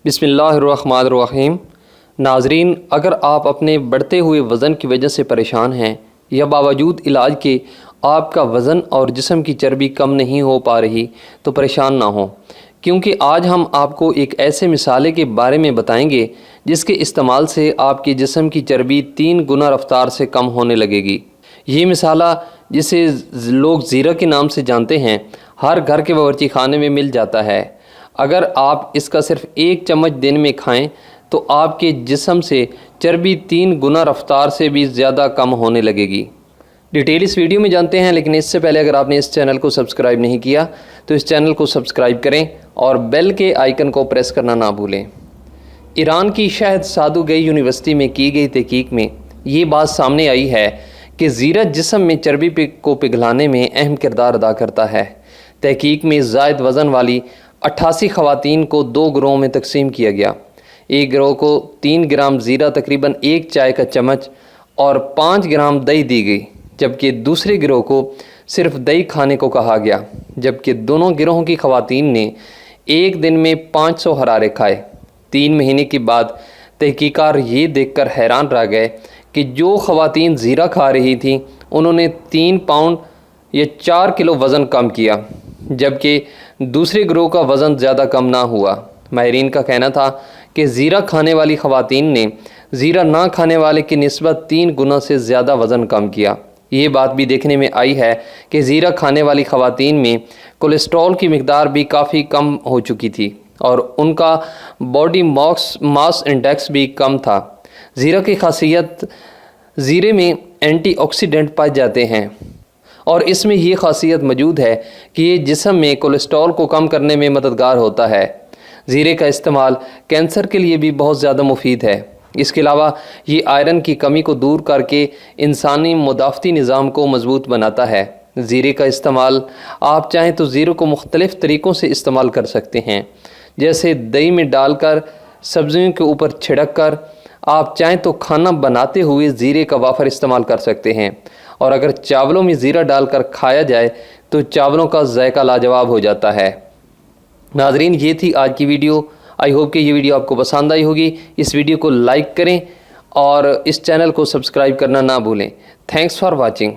बिस्मिल्लाहिर्रहमानिर्रहीम। नाज़रीन, अगर आप अपने बढ़ते हुए वज़न की वजह से परेशान हैं या बावजूद इलाज के आपका वज़न और जिस्म की चर्बी कम नहीं हो पा रही तो परेशान ना हो, क्योंकि आज हम आपको एक ऐसे मिसाले के बारे में बताएंगे जिसके इस्तेमाल से आपके जिस्म की चर्बी 3 गुना रफ्तार से कम होने लगेगी। ये मिसाला, जिसे लोग ज़ीरा के नाम से जानते हैं, हर घर के बावर्ची खाने में मिल जाता है। अगर आप इसका सिर्फ 1 चम्मच दिन में खाएं तो आपके जिस्म से चर्बी 3 गुना रफ्तार से भी ज़्यादा कम होने लगेगी। डिटेल इस वीडियो में जानते हैं, लेकिन इससे पहले अगर आपने इस चैनल को सब्सक्राइब नहीं किया तो इस चैनल को सब्सक्राइब करें और बेल के आइकन को प्रेस करना ना भूलें। ईरान की शाहिद सादोगी यूनिवर्सिटी में की गई तहकीक में ये बात सामने आई है कि ज़ीरा जिस्म में चर्बी को पिघलाने में अहम किरदार अदा करता है। तहकीक में ज़ायद वज़न वाली 88 ख़वातीन को 2 गिरोहों में तकसीम किया गया। एक गिरोह को 3 ग्राम ज़ीरा, तकरीबन 1 चाय का चम्मच और 5 ग्राम दही दी गई, जबकि दूसरे गिरोह को सिर्फ दही खाने को कहा गया। जबकि दोनों गिरोहों की ख़वातीन ने एक दिन में 500 हरारे खाए। 3 महीने के बाद तहकीकार ये देखकर हैरान रह गए कि जो ख़वातीन ज़ीरा खा रही थीं उन्होंने 3 पाउंड या 4 किलो वज़न कम किया, जबकि दूसरे गिरोह का वज़न ज़्यादा कम ना हुआ। माहिरीन का कहना था कि ज़ीरा खाने वाली ख़वातीन ने ज़ीरा ना खाने वाले की निस्बत 3 गुना से ज़्यादा वज़न कम किया। ये बात भी देखने में आई है कि ज़ीरा खाने वाली ख़वातीन में कोलेस्ट्रॉल की मिकदार भी काफ़ी कम हो चुकी थी और उनका बॉडी मास इंडेक्स भी कम था। ज़ीरा की खासियत, ज़ीरे में एंटीऑक्सीडेंट पाए जाते हैं और इसमें ये ख़ासियत मौजूद है कि ये जिस्म में कोलेस्ट्रॉल को कम करने में मददगार होता है। ज़ीरे का इस्तेमाल कैंसर के लिए भी बहुत ज़्यादा मुफीद है। इसके अलावा ये आयरन की कमी को दूर करके इंसानी मुदाफ़ती निज़ाम को मजबूत बनाता है। ज़ीरे का इस्तेमाल आप चाहें तो ज़ीरे को मुख्तलिफ़ तरीक़ों से इस्तेमाल कर सकते हैं, जैसे दही में डालकर, सब्ज़ियों के ऊपर छिड़क कर। आप चाहें तो खाना बनाते हुए ज़ीरे का वाफ़र इस्तेमाल कर सकते हैं, और अगर चावलों में ज़ीरा डालकर खाया जाए तो चावलों का जायका लाजवाब हो जाता है। नाज़रीन, ये थी आज की वीडियो। आई होप कि ये वीडियो आपको पसंद आई होगी। इस वीडियो को लाइक करें और इस चैनल को सब्सक्राइब करना ना भूलें। Thanks for watching.